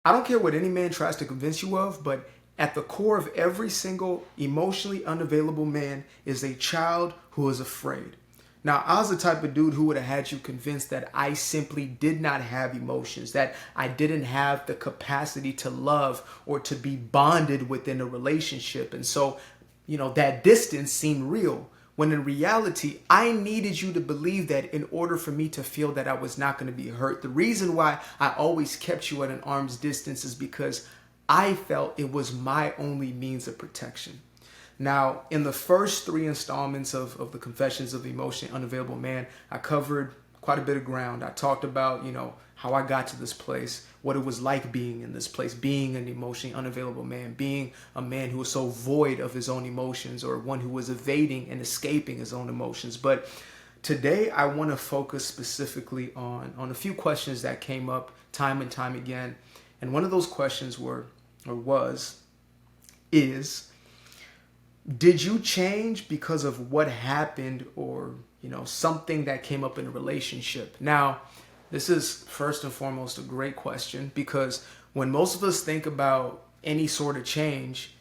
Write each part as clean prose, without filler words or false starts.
I don't care what any man tries to convince you of, but at the core of every single emotionally unavailable man is a child who is afraid. Now, I was the type of dude who would have had you convinced that I simply did not have emotions, that I didn't have the capacity to love or to be bonded within a relationship. And so, that distance seemed real. When in reality, I needed you to believe that in order for me to feel that I was not going to be hurt. The reason why I always kept you at an arm's distance is because I felt it was my only means of protection. Now, in the first three installments of the Confessions of the Emotionally Unavailable Man, I covered quite a bit of ground. I talked about, how I got to this place, what it was like being in this place, being an emotionally unavailable man, being a man who was so void of his own emotions, or one who was evading and escaping his own emotions. But today I want to focus specifically on a few questions that came up time and time again. And one of those questions is, did you change because of what happened, or something that came up in a relationship? Now, this is first and foremost a great question, because when most of us think about any sort of change,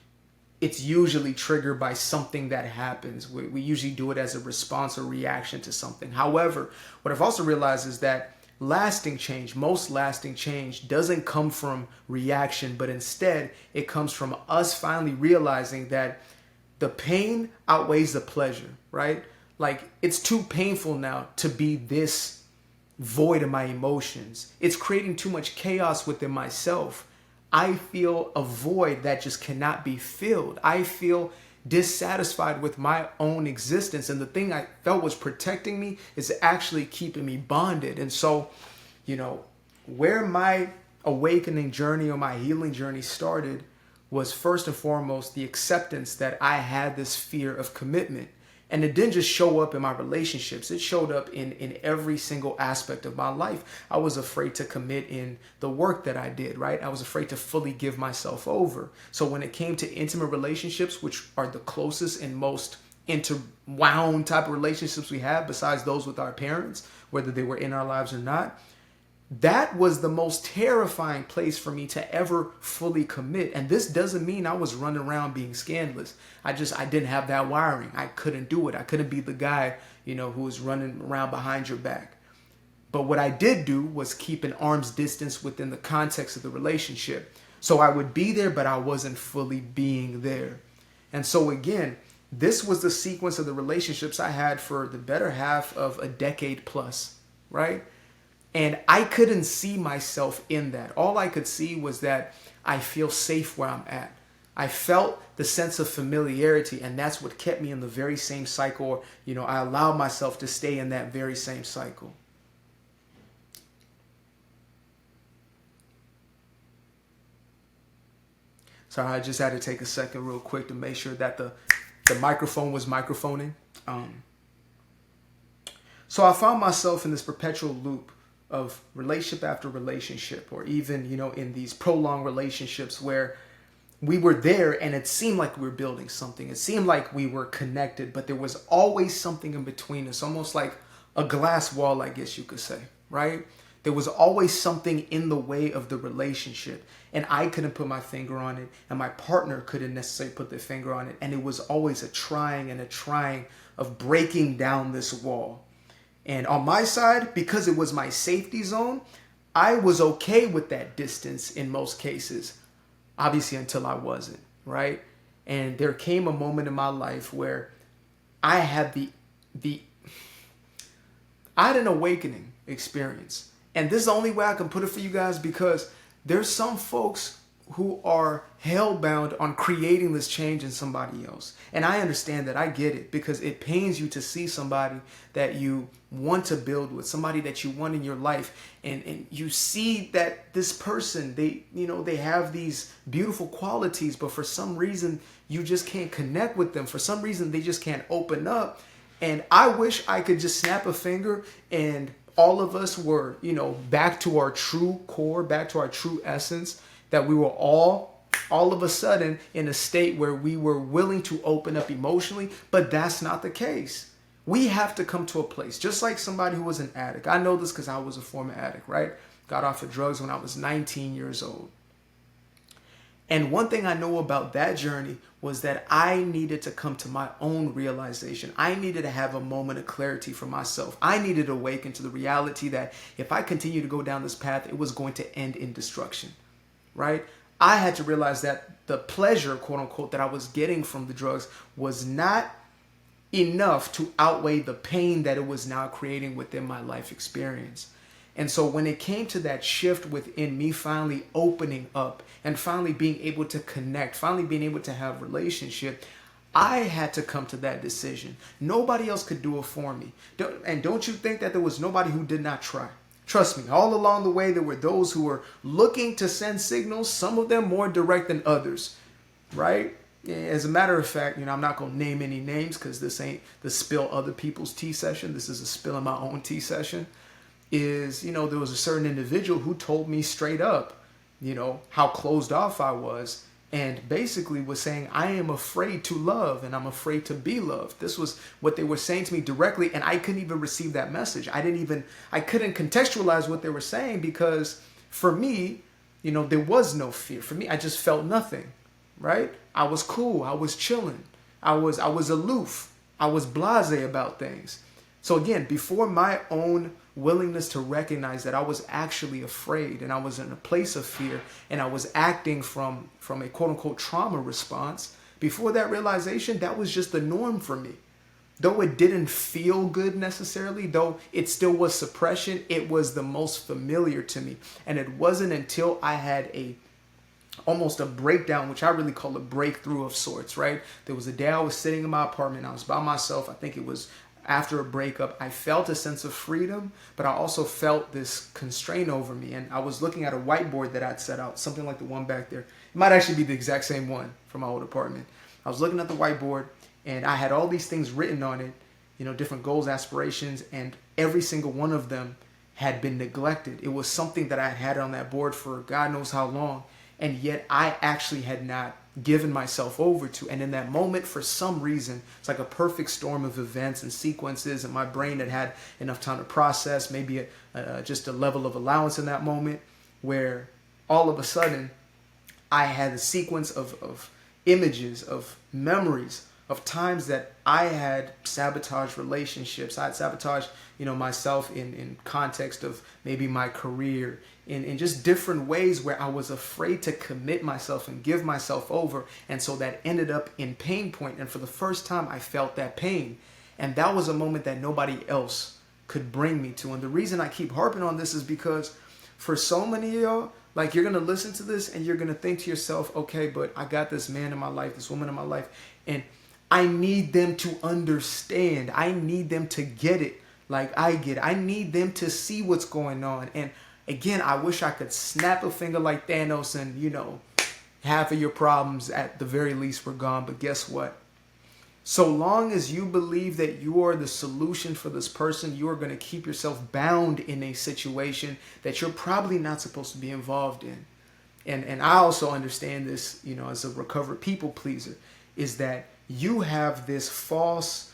it's usually triggered by something that happens. We usually do it as a response or reaction to something. However, what I've also realized is that most lasting change doesn't come from reaction, but instead it comes from us finally realizing that the pain outweighs the pleasure, right? Like, it's too painful now to be this void of my emotions. It's creating too much chaos within myself. I feel a void that just cannot be filled. I feel dissatisfied with my own existence. And the thing I felt was protecting me is actually keeping me bonded. And so, where my awakening journey or my healing journey started was first and foremost the acceptance that I had this fear of commitment. And it didn't just show up in my relationships. It showed up in every single aspect of my life. I was afraid to commit in the work that I did, right? I was afraid to fully give myself over. So when it came to intimate relationships, which are the closest and most interwound type of relationships we have besides those with our parents, whether they were in our lives or not, that was the most terrifying place for me to ever fully commit. And this doesn't mean I was running around being scandalous. I didn't have that wiring. I couldn't do it. I couldn't be the guy, who was running around behind your back. But what I did do was keep an arm's distance within the context of the relationship. So I would be there, but I wasn't fully being there. And so again, this was the sequence of the relationships I had for the better half of a decade plus, right? And I couldn't see myself in that. All I could see was that I feel safe where I'm at. I felt the sense of familiarity, and that's what kept me in the very same cycle. I allowed myself to stay in that very same cycle. Sorry, I just had to take a second real quick to make sure that the microphone was microphoning. So I found myself in this perpetual loop of relationship after relationship, or even, in these prolonged relationships where we were there and it seemed like we were building something. It seemed like we were connected, but there was always something in between us, almost like a glass wall, I guess you could say, right? There was always something in the way of the relationship, and I couldn't put my finger on it, and my partner couldn't necessarily put their finger on it. And it was always a trying of breaking down this wall. And on my side, because it was my safety zone, I was okay with that distance in most cases, obviously until I wasn't, right? And there came a moment in my life where I had I had an awakening experience. And this is the only way I can put it for you guys, because there's some folks who are hell-bound on creating this change in somebody else. And I understand that. I get it, because it pains you to see somebody that you want to build with, somebody that you want in your life, and you see that this person, they have these beautiful qualities, but for some reason you just can't connect with them. For some reason they just can't open up. And I wish I could just snap a finger and all of us were, back to our true core, back to our true essence, that we were all of a sudden in a state where we were willing to open up emotionally. But that's not the case. We have to come to a place, just like somebody who was an addict. I know this because I was a former addict, right? Got off of drugs when I was 19 years old. And one thing I know about that journey was that I needed to come to my own realization. I needed to have a moment of clarity for myself. I needed to awaken to the reality that if I continue to go down this path, it was going to end in destruction, right? I had to realize that the pleasure, quote unquote, that I was getting from the drugs was not enough to outweigh the pain that it was now creating within my life experience. And so when it came to that shift within me finally opening up and finally being able to connect, finally being able to have relationship, I had to come to that decision. Nobody else could do it for me. Don't you think that there was nobody who did not try? Trust me, all along the way, there were those who were looking to send signals, some of them more direct than others, right? As a matter of fact, I'm not going to name any names because this ain't the spill other people's tea session. This is a spill in my own tea session. There was a certain individual who told me straight up, how closed off I was, and basically was saying, I am afraid to love and I'm afraid to be loved. This was what they were saying to me directly, and I couldn't even receive that message. I couldn't contextualize what they were saying because for me, there was no fear. For me, I just felt nothing, right? I was cool. I was chilling. I was aloof. I was blasé about things. So again, before my own willingness to recognize that I was actually afraid and I was in a place of fear and I was acting from a quote unquote trauma response, before that realization, that was just the norm for me. Though it didn't feel good necessarily, though it still was suppression, it was the most familiar to me. And it wasn't until I had almost a breakdown, which I really call a breakthrough of sorts, right? There was a day I was sitting in my apartment, I was by myself. I think it was after a breakup. I felt a sense of freedom, but I also felt this constraint over me. And I was looking at a whiteboard that I'd set out, something like the one back there. It might actually be the exact same one from my old apartment. I was looking at the whiteboard and I had all these things written on it, different goals, aspirations, and every single one of them had been neglected. It was something that I had on that board for God knows how long, and yet I actually had not given myself over to. And in that moment, for some reason, it's like a perfect storm of events and sequences, and my brain had enough time to process, maybe just a level of allowance in that moment, where all of a sudden I had a sequence of images, of memories, of times that I had sabotaged relationships. I had sabotaged, myself in context of maybe my career, in just different ways where I was afraid to commit myself and give myself over. And so that ended up in pain point. And for the first time, I felt that pain. And that was a moment that nobody else could bring me to. And the reason I keep harping on this is because for so many of y'all, like, you're going to listen to this and you're going to think to yourself, okay, but I got this man in my life, this woman in my life, and I need them to understand. I need them to get it like I get it. I need them to see what's going on. And again, I wish I could snap a finger like Thanos and, half of your problems at the very least were gone. But guess what? So long as you believe that you are the solution for this person, you are going to keep yourself bound in a situation that you're probably not supposed to be involved in. And I also understand this, as a recovered people pleaser, is that you have this false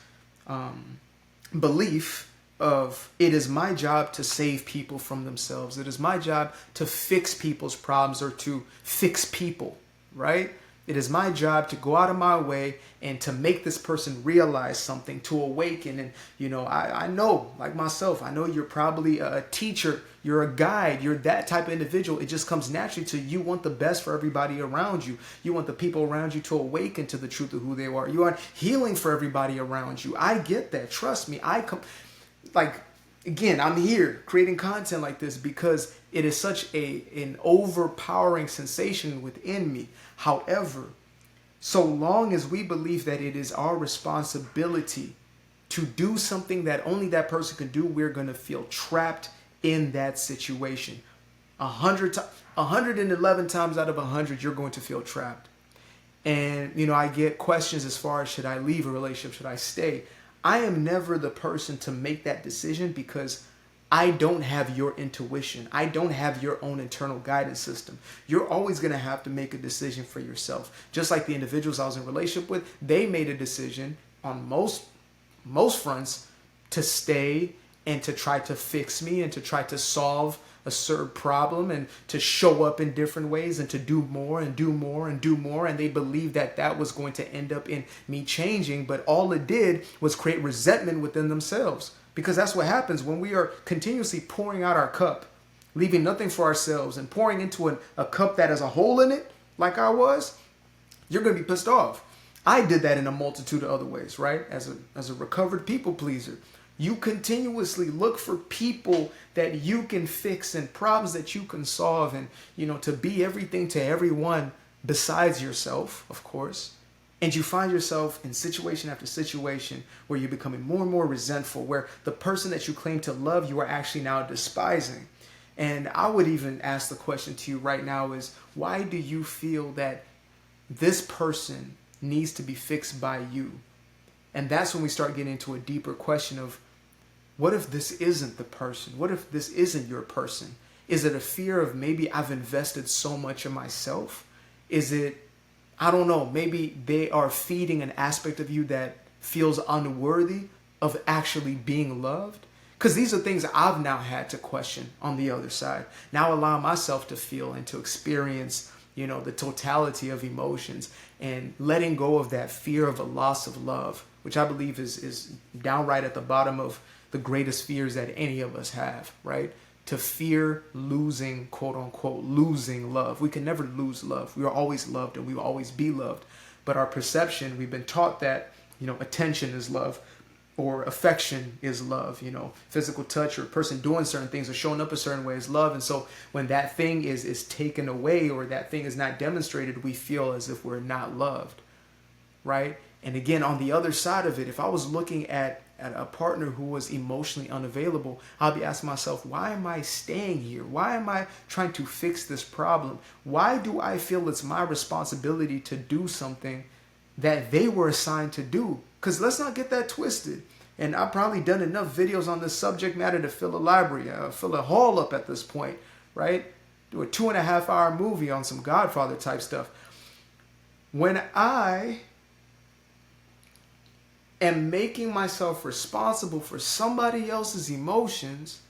belief of, it is my job to save people from themselves. It is my job to fix people's problems or to fix people, right? It is my job to go out of my way and to make this person realize something, to awaken. And, I know, like myself, I know you're probably a teacher, you're a guide, you're that type of individual. It just comes naturally to you want the best for everybody around you. You want the people around you to awaken to the truth of who they are. You want healing for everybody around you. I get that. Trust me. Again, I'm here creating content like this because it is such an overpowering sensation within me. However, so long as we believe that it is our responsibility to do something that only that person can do, we're going to feel trapped in that situation. 111 times out of 100, you're going to feel trapped. And, I get questions as far as, should I leave a relationship? Should I stay? I am never the person to make that decision because I don't have your intuition. I don't have your own internal guidance system. You're always going to have to make a decision for yourself. Just like the individuals I was in a relationship with, they made a decision on most fronts to stay and to try to fix me and to try to solve a certain problem and to show up in different ways and to do more and do more and do more. And they believed that that was going to end up in me changing. But all it did was create resentment within themselves, because that's what happens when we are continuously pouring out our cup, leaving nothing for ourselves and pouring into a cup that has a hole in it, like I was. You're going to be pissed off. I did that in a multitude of other ways, right? As a recovered people pleaser. You continuously look for people that you can fix and problems that you can solve, and, to be everything to everyone besides yourself, of course. And you find yourself in situation after situation where you're becoming more and more resentful, where the person that you claim to love, you are actually now despising. And I would even ask the question to you right now is, why do you feel that this person needs to be fixed by you? And that's when we start getting into a deeper question of, what if this isn't the person? What if this isn't your person? Is it a fear of maybe I've invested so much in myself? Is it, I don't know, maybe they are feeding an aspect of you that feels unworthy of actually being loved? Because these are things I've now had to question on the other side. Now allow myself to feel and to experience, the totality of emotions and letting go of that fear of a loss of love, which I believe is downright at the bottom of the greatest fears that any of us have, right? To fear losing, quote unquote, losing love. We can never lose love. We are always loved and we will always be loved. But our perception, we've been taught that, attention is love, or affection is love, physical touch or a person doing certain things or showing up a certain way is love. And so when that thing is taken away or that thing is not demonstrated, we feel as if we're not loved, right? And again, on the other side of it, if I was looking at a partner who was emotionally unavailable, I'll be asking myself, why am I staying here? Why am I trying to fix this problem? Why do I feel it's my responsibility to do something that they were assigned to do? Because let's not get that twisted. And I've probably done enough videos on this subject matter to fill a library, fill a hall up at this point, right? Do a 2.5-hour movie on some Godfather type stuff. When I am making myself responsible for somebody else's emotions,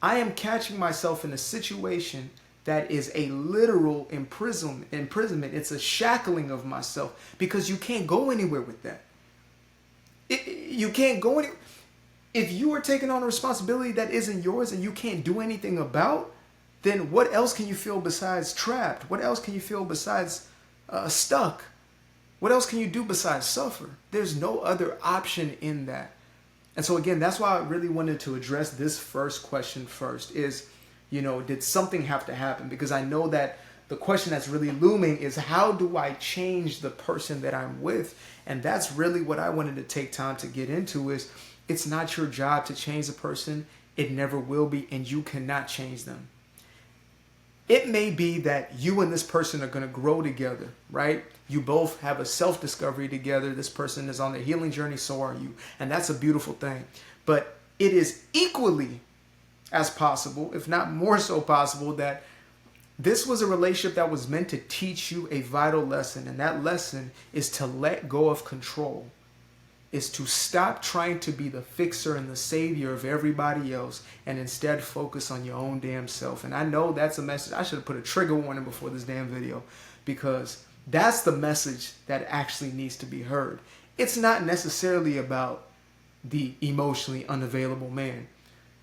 I am catching myself in a situation that is a literal imprisonment. It's a shackling of myself, because you can't go anywhere with that. You can't go anywhere. If you are taking on a responsibility that isn't yours and you can't do anything about, then what else can you feel besides trapped? What else can you feel besides stuck? What else can you do besides suffer? There's no other option in that. And so again, that's why I really wanted to address this first question first is, did something have to happen? Because I know that the question that's really looming is, how do I change the person that I'm with? And that's really what I wanted to take time to get into is, it's not your job to change the person. It never will be, and you cannot change them. It may be that you and this person are going to grow together, right? You both have a self-discovery together. This person is on their healing journey, so are you. And that's a beautiful thing. But it is equally as possible, if not more so possible, that this was a relationship that was meant to teach you a vital lesson. And that lesson is to let go of control, is to stop trying to be the fixer and the savior of everybody else and instead focus on your own damn self. And I know that's a message. I should have put a trigger warning before this damn video, because that's the message that actually needs to be heard. It's not necessarily about the emotionally unavailable man.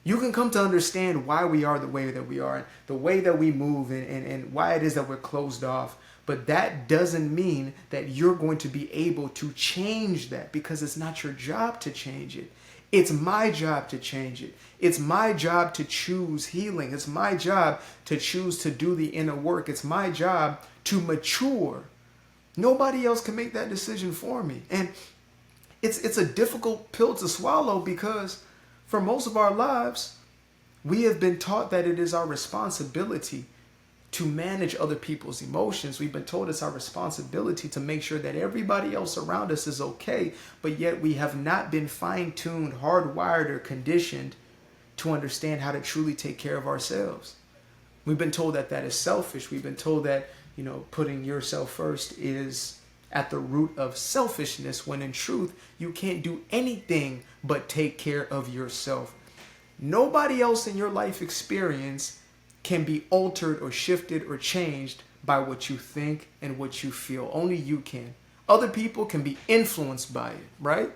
You can come to understand why we are the way that we are, the way that we move, and why it is that we're closed off. But that doesn't mean that you're going to be able to change that, because it's not your job to change it. It's my job to change it. It's my job to choose healing. It's my job to choose to do the inner work. It's my job to mature. Nobody else can make that decision for me. And it's a difficult pill to swallow, because for most of our lives, we have been taught that it is our responsibility to manage other people's emotions. We've been told it's our responsibility to make sure that everybody else around us is okay, but yet we have not been fine-tuned, hardwired, or conditioned to understand how to truly take care of ourselves. We've been told that that is selfish. We've been told that, putting yourself first is at the root of selfishness, when in truth, you can't do anything but take care of yourself. Nobody else in your life experience can be altered or shifted or changed by what you think and what you feel. Only you can. Other people can be influenced by it, right?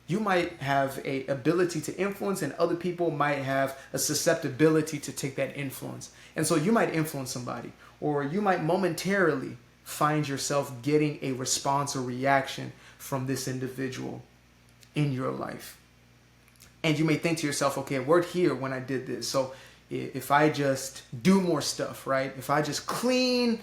You might have a ability to influence, and other people might have a susceptibility to take that influence. And so you might influence somebody, or you might momentarily find yourself getting a response or reaction from this individual in your life. And you may think to yourself, okay, it worked here when I did this. So if I just do more stuff, right? If I just clean,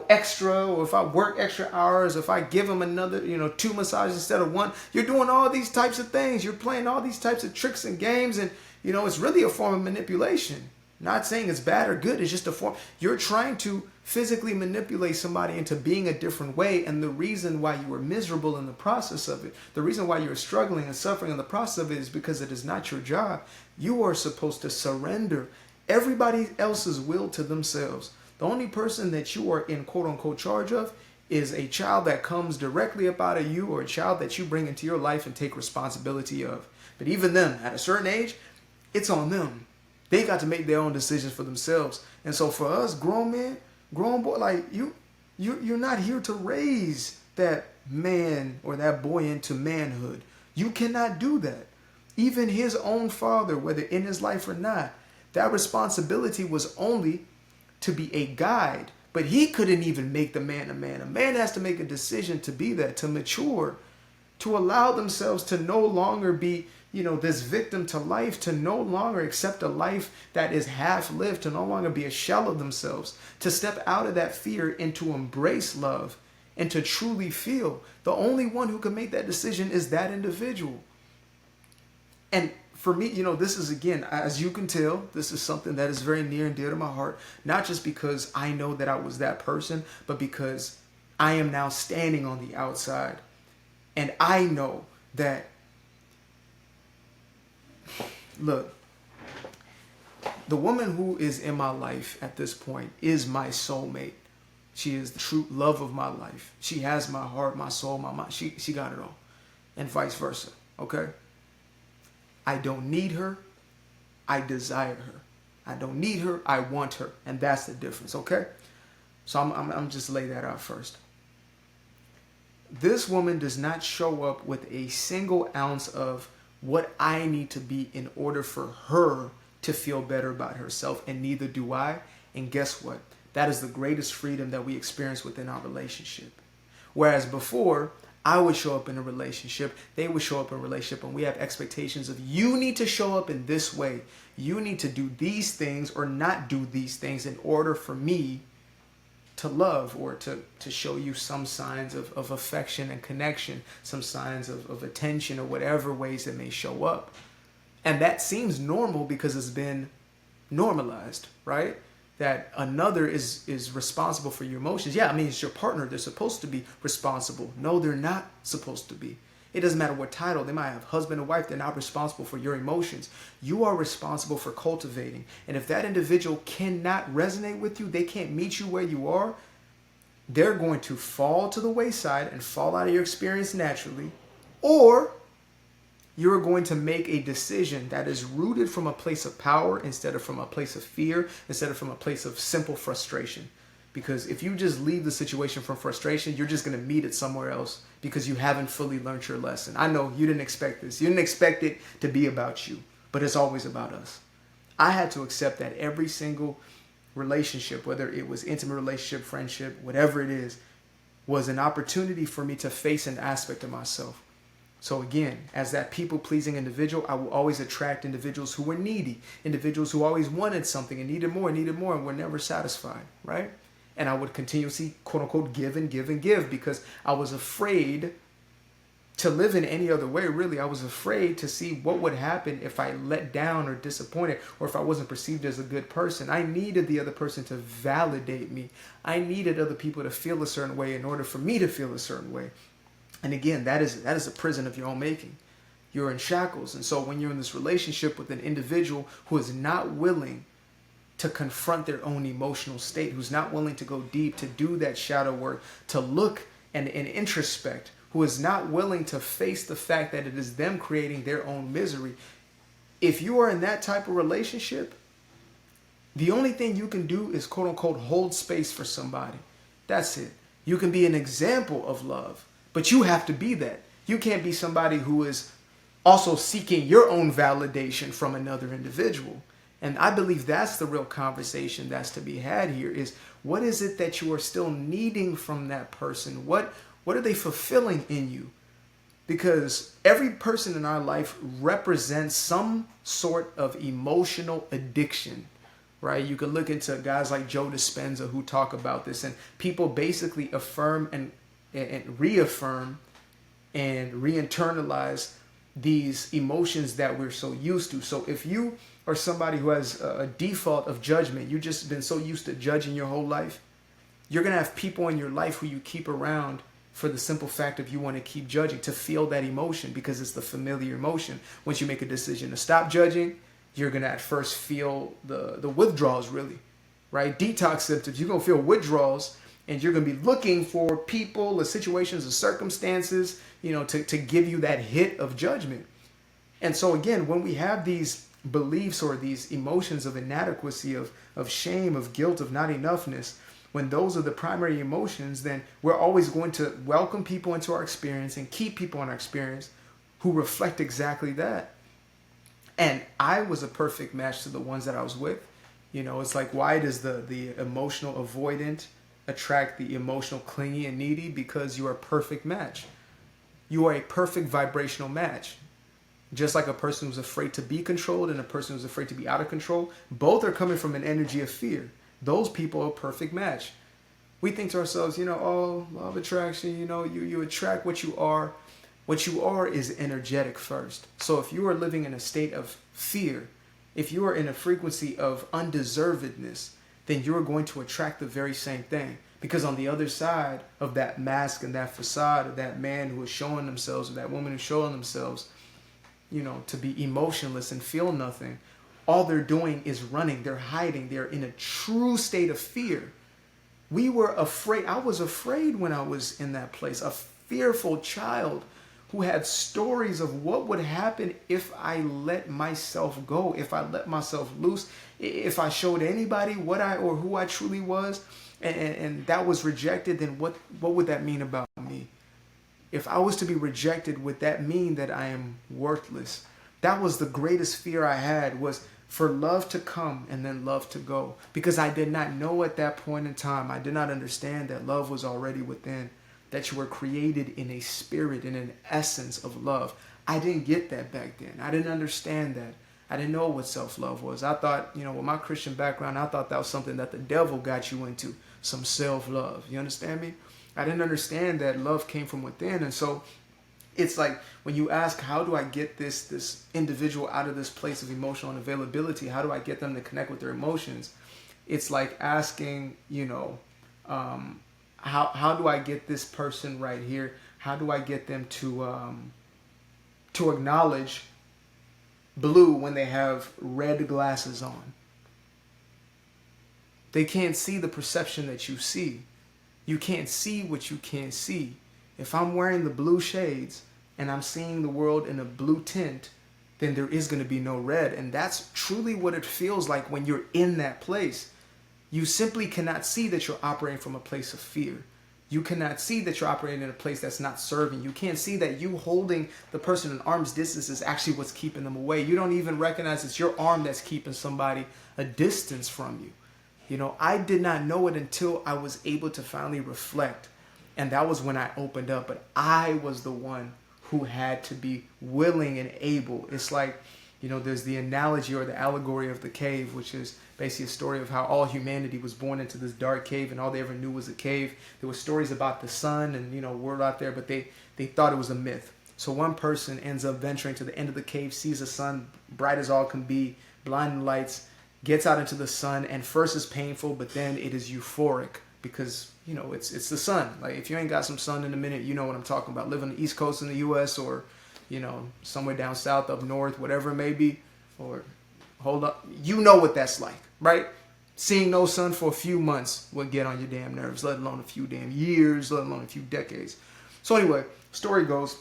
extra, or if I work extra hours, if I give them another, 2 massages instead of 1, you're doing all these types of things. You're playing all these types of tricks and games. And, it's really a form of manipulation. Not saying it's bad or good. It's just a form. You're trying to physically manipulate somebody into being a different way. And the reason why you were miserable in the process of it, the reason why you're struggling and suffering in the process of it, is because it is not your job. You are supposed to surrender everybody else's will to themselves. The only person that you are in quote unquote charge of is a child that comes directly up out of you, or a child that you bring into your life and take responsibility of. But even them, at a certain age, it's on them. They got to make their own decisions for themselves. And so for us, grown men, grown boy, like you're not here to raise that man or that boy into manhood. You cannot do that. Even his own father, whether in his life or not, that responsibility was only to be a guide. But he couldn't even make the man a man. A man has to make a decision to be that, to mature, to allow themselves to no longer be, this victim to life, to no longer accept a life that is half lived, to no longer be a shell of themselves, to step out of that fear and to embrace love and to truly feel. The only one who can make that decision is that individual. And for me, this is, again, as you can tell, this is something that is very near and dear to my heart, not just because I know that I was that person, but because I am now standing on the outside. And I know that, look, the woman who is in my life at this point is my soulmate. She is the true love of my life. She has my heart, my soul, my mind. She got it all. And vice versa, okay? I don't need her. I desire her. I don't need her. I want her. And that's the difference, okay? So I'm just lay that out first. This woman does not show up with a single ounce of what I need to be in order for her to feel better about herself, and neither do I. And guess what? That is the greatest freedom that we experience within our relationship. Whereas before, I would show up in a relationship, they would show up in a relationship, and we have expectations of, you need to show up in this way. You need to do these things or not do these things in order for me to love, or to show you some signs of affection and connection, some signs of attention, or whatever ways it may show up. And that seems normal because it's been normalized, right? That another is responsible for your emotions. Yeah, I mean, it's your partner. They're supposed to be responsible. No, they're not supposed to be. It doesn't matter what title. They might have husband and wife. They're not responsible for your emotions. You are responsible for cultivating. And if that individual cannot resonate with you, they can't meet you where you are, they're going to fall to the wayside and fall out of your experience naturally. Or you're going to make a decision that is rooted from a place of power instead of from a place of fear, instead of from a place of simple frustration. Because if you just leave the situation from frustration, you're just going to meet it somewhere else because you haven't fully learned your lesson. I know you didn't expect this. You didn't expect it to be about you, but it's always about us. I had to accept that every single relationship, whether it was intimate relationship, friendship, whatever it is, was an opportunity for me to face an aspect of myself. So again, as that people-pleasing individual, I will always attract individuals who were needy, individuals who always wanted something and needed more, and were never satisfied, right? And I would continuously, quote unquote, give and give and give, because I was afraid to live in any other way, really. I was afraid to see what would happen if I let down or disappointed, or if I wasn't perceived as a good person. I needed the other person to validate me. I needed other people to feel a certain way in order for me to feel a certain way. And again, that is a prison of your own making. You're in shackles. And so when you're in this relationship with an individual who is not willing to confront their own emotional state, who's not willing to go deep, to do that shadow work, to look and introspect, who is not willing to face the fact that it is them creating their own misery. If you are in that type of relationship, the only thing you can do is quote unquote hold space for somebody. That's it. You can be an example of love, but you have to be that. You can't be somebody who is also seeking your own validation from another individual. And I believe that's the real conversation that's to be had here is, what is it that you are still needing from that person? What are they fulfilling in you? Because every person in our life represents some sort of emotional addiction, right? You can look into guys like Joe Dispenza who talk about this, and people basically affirm and reaffirm and re-internalize these emotions that we're so used to. So if you are somebody who has a default of judgment, you've just been so used to judging your whole life, you're going to have people in your life who you keep around for the simple fact of you want to keep judging, to feel that emotion, because it's the familiar emotion. Once you make a decision to stop judging, you're going to at first feel the withdrawals, really, right? Detox symptoms. You're going to feel withdrawals, and you're going to be looking for people or situations or circumstances, to give you that hit of judgment. And so again, when we have these beliefs or these emotions of inadequacy, of shame, of guilt, of not enoughness, when those are the primary emotions, then we're always going to welcome people into our experience and keep people in our experience who reflect exactly that. And I was a perfect match to the ones that I was with. It's like, why does the emotional avoidant attract the emotional clingy and needy? Because you are a perfect match. You are a perfect vibrational match. Just like a person who's afraid to be controlled and a person who's afraid to be out of control, both are coming from an energy of fear. Those people are a perfect match. We think to ourselves, oh, law of attraction, you attract what you are. What you are is energetic first. So if you are living in a state of fear, if you are in a frequency of undeservedness, then you're going to attract the very same thing. Because on the other side of that mask and that facade of that man who is showing themselves, or that woman who's showing themselves, to be emotionless and feel nothing, all they're doing is running. They're hiding. They're in a true state of fear. We were afraid. I was afraid when I was in that place. A fearful child who had stories of what would happen if I let myself go, if I let myself loose, if I showed anybody what or who I truly was, and that was rejected, then what would that mean about me? If I was to be rejected, would that mean that I am worthless? That was the greatest fear I had, was for love to come and then love to go. Because I did not know at that point in time, I did not understand that love was already within, that you were created in a spirit, in an essence of love. I didn't get that back then. I didn't understand that. I didn't know what self-love was. I thought, with my Christian background, I thought that was something that the devil got you into, some self-love. You understand me? I didn't understand that love came from within. And so it's like, when you ask, how do I get this individual out of this place of emotional unavailability? How do I get them to connect with their emotions? It's like asking, how do I get this person right here? How do I get them to acknowledge blue when they have red glasses on? They can't see the perception that you see. You can't see what you can't see. If I'm wearing the blue shades and I'm seeing the world in a blue tint, then there is going to be no red. And that's truly what it feels like when you're in that place. You simply cannot see that you're operating from a place of fear. You cannot see that you're operating in a place that's not serving. You can't see that you holding the person at arm's distance is actually what's keeping them away. You don't even recognize it's your arm that's keeping somebody a distance from you. I did not know it until I was able to finally reflect. And that was when I opened up. But I was the one who had to be willing and able. It's like, there's the analogy or the allegory of the cave, which is basically a story of how all humanity was born into this dark cave and all they ever knew was a cave. There were stories about the sun and, world out there, but they thought it was a myth. So one person ends up venturing to the end of the cave, sees the sun bright as all can be, blinding lights, gets out into the sun, and first is painful, but then it is euphoric because, it's the sun. Like, if you ain't got some sun in a minute, you know what I'm talking about. Live on the East Coast in the U.S. or, somewhere down south, up north, whatever it may be, or hold up. You know what that's like, right? Seeing no sun for a few months would get on your damn nerves, let alone a few damn years, let alone a few decades. So anyway, story goes,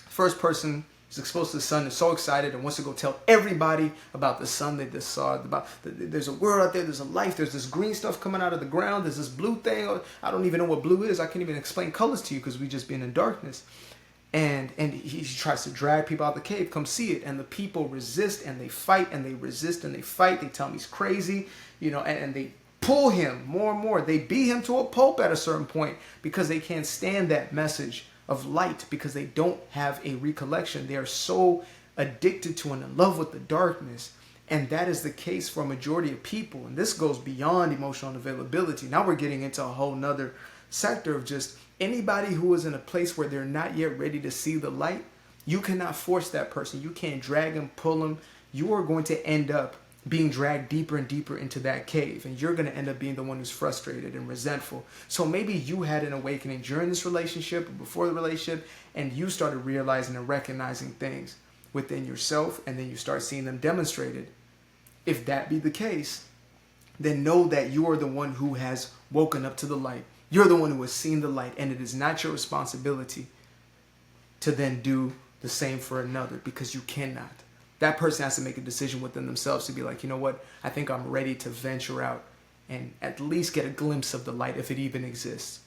first person is exposed to the sun, is so excited and wants to go tell everybody about the sun they just saw, about there's a world out there, there's a life, there's this green stuff coming out of the ground, there's this blue thing. I don't even know what blue is. I can't even explain colors to you because we just been in darkness. And he tries to drag people out of the cave, come see it. And the people resist and they fight and they resist and they fight. They tell him he's crazy, and they pull him more and more. They beat him to a pulp at a certain point because they can't stand that message of light, because they don't have a recollection. They are so addicted to and in love with the darkness. And that is the case for a majority of people. And this goes beyond emotional unavailability. Now we're getting into a whole nother sector of just anybody who is in a place where they're not yet ready to see the light. You cannot force that person. You can't drag them, pull them. You are going to end up being dragged deeper and deeper into that cave. And you're going to end up being the one who's frustrated and resentful. So maybe you had an awakening during this relationship or before the relationship, and you started realizing and recognizing things within yourself, and then you start seeing them demonstrated. If that be the case, then know that you are the one who has woken up to the light. You're the one who has seen the light, and it is not your responsibility to then do the same for another, because you cannot. That person has to make a decision within themselves to be like, you know what, I think I'm ready to venture out and at least get a glimpse of the light, if it even exists,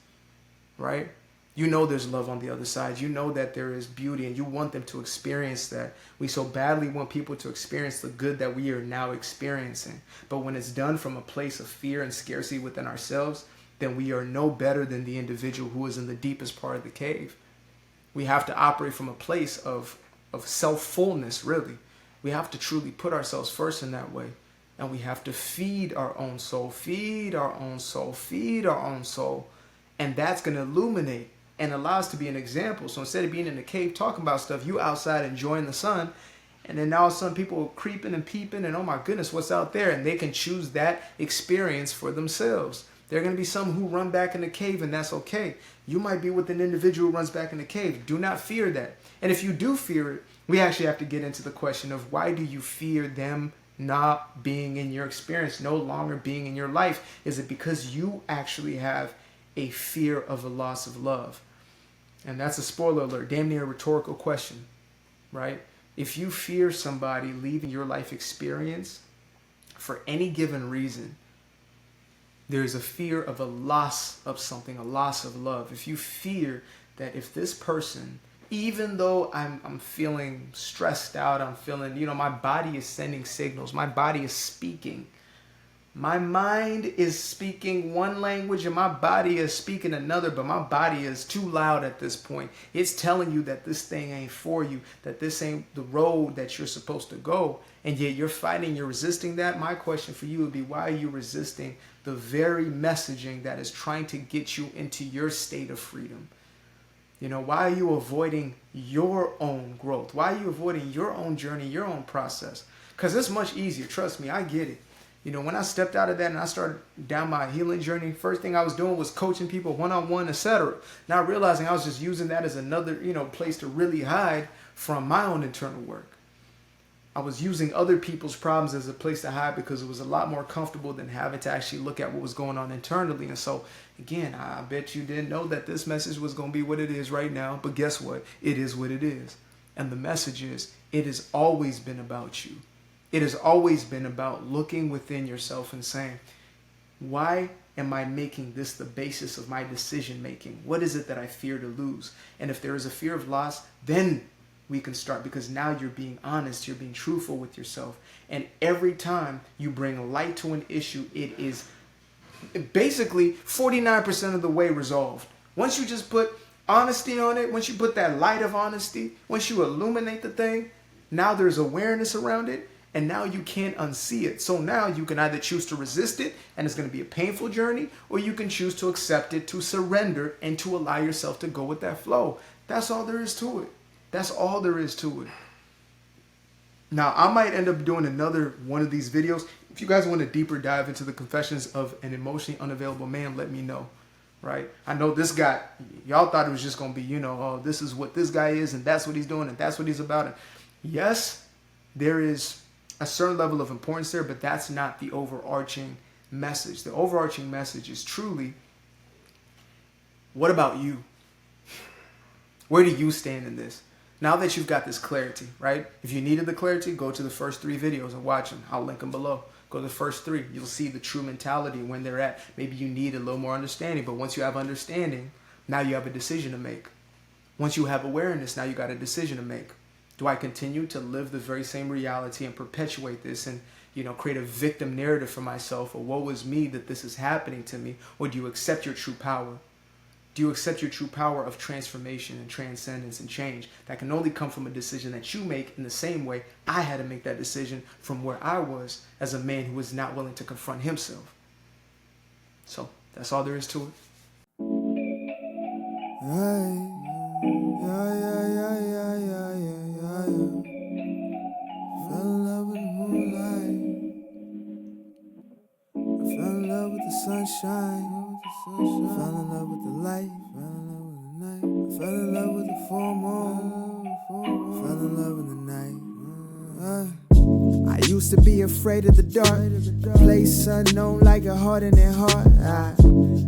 right? You know there's love on the other side. You know that there is beauty, and you want them to experience that. We so badly want people to experience the good that we are now experiencing. But when it's done from a place of fear and scarcity within ourselves, then we are no better than the individual who is in the deepest part of the cave. We have to operate from a place of self-fullness, really. We have to truly put ourselves first in that way. And we have to feed our own soul, feed our own soul, feed our own soul. And that's going to illuminate and allow us to be an example. So instead of being in the cave talking about stuff, you outside enjoying the sun. And then now some people are creeping and peeping and, oh my goodness, what's out there? And they can choose that experience for themselves. There are going to be some who run back in the cave, and that's okay. You might be with an individual who runs back in the cave. Do not fear that. And if you do fear it, we actually have to get into the question of, why do you fear them not being in your experience, no longer being in your life? Is it because you actually have a fear of a loss of love? And that's a spoiler alert, damn near a rhetorical question, right? If you fear somebody leaving your life experience for any given reason, there's a fear of a loss of something, a loss of love. If you fear that if this person, even though I'm feeling stressed out, I'm feeling, my body is sending signals, my body is speaking. My mind is speaking one language and my body is speaking another, but my body is too loud at this point. It's telling you that this thing ain't for you, that this ain't the road that you're supposed to go, and yet you're fighting, you're resisting that. My question for you would be, why are you resisting the very messaging that is trying to get you into your state of freedom? Why are you avoiding your own growth? Why are you avoiding your own journey, your own process? Because it's much easier. Trust me, I get it. When I stepped out of that and I started down my healing journey, first thing I was doing was coaching people one-on-one, etc. Not realizing I was just using that as another, place to really hide from my own internal work. I was using other people's problems as a place to hide because it was a lot more comfortable than having to actually look at what was going on internally. And so, again, I bet you didn't know that this message was going to be what it is right now. But guess what? It is what it is. And the message is, it has always been about you. It has always been about looking within yourself and saying, why am I making this the basis of my decision making? What is it that I fear to lose? And if there is a fear of loss, then we can start, because now you're being honest, you're being truthful with yourself. And every time you bring light to an issue, it is basically 49% of the way resolved. Once you just put honesty on it, once you put that light of honesty, once you illuminate the thing, now there's awareness around it. And now you can't unsee it. So now you can either choose to resist it, and it's going to be a painful journey, or you can choose to accept it, to surrender, and to allow yourself to go with that flow. That's all there is to it. That's all there is to it. Now, I might end up doing another one of these videos. If you guys want to deeper dive into the confessions of an emotionally unavailable man, let me know. Right? I know this guy, y'all thought it was just going to be, oh, this is what this guy is, and that's what he's doing, and that's what he's about. And yes, there is a certain level of importance there, but that's not the overarching message, the overarching message is truly, what about you? Where do you stand in this? Now that you've got this clarity, right? If you needed the clarity, go to the first 3 videos and watch them. I'll link them below. Go to the first 3. You'll see the true mentality when they're at. Maybe you need a little more understanding, but once you have understanding, now you have a decision to make. Once you have awareness, now you got a decision to make. Do I continue to live the very same reality and perpetuate this and, create a victim narrative for myself, or woe is me that this is happening to me? Or do you accept your true power? Do you accept your true power of transformation and transcendence and change that can only come from a decision that you make in the same way I had to make that decision from where I was as a man who was not willing to confront himself? So that's all there is to it. Fell in love with the moonlight. I fell in love with the sunshine. Fell in love with the light. Fell in love with the night. I fell in love with the full moon. Fell in love with the night. I used to be afraid of the dark, place unknown like a heart in their heart.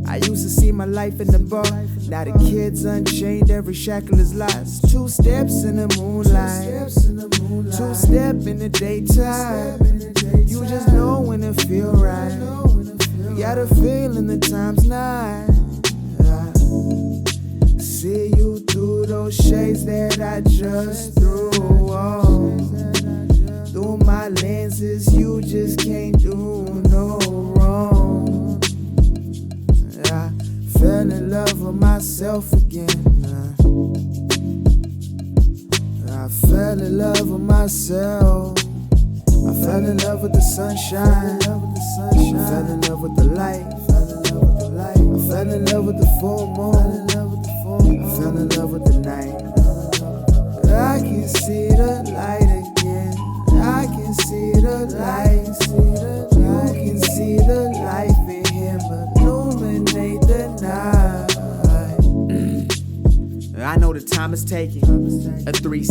I used to see my life in the bar. Now the kids unchained, every shackle is lost. 2 steps in the moonlight, 2 step in the daytime. You just know when it feel right. You got a feeling the time's not. See you through those shades that I just threw on. Through my lenses, you just can't do no wrong. I fell in love with myself again. I fell in love with myself. I fell in love with the sunshine. I fell in love with the light. I fell in love with the full moon. I fell in love with the night. I can see the light again. I can see the light. You can see the life in him illuminate the night. I know the time is taking a 3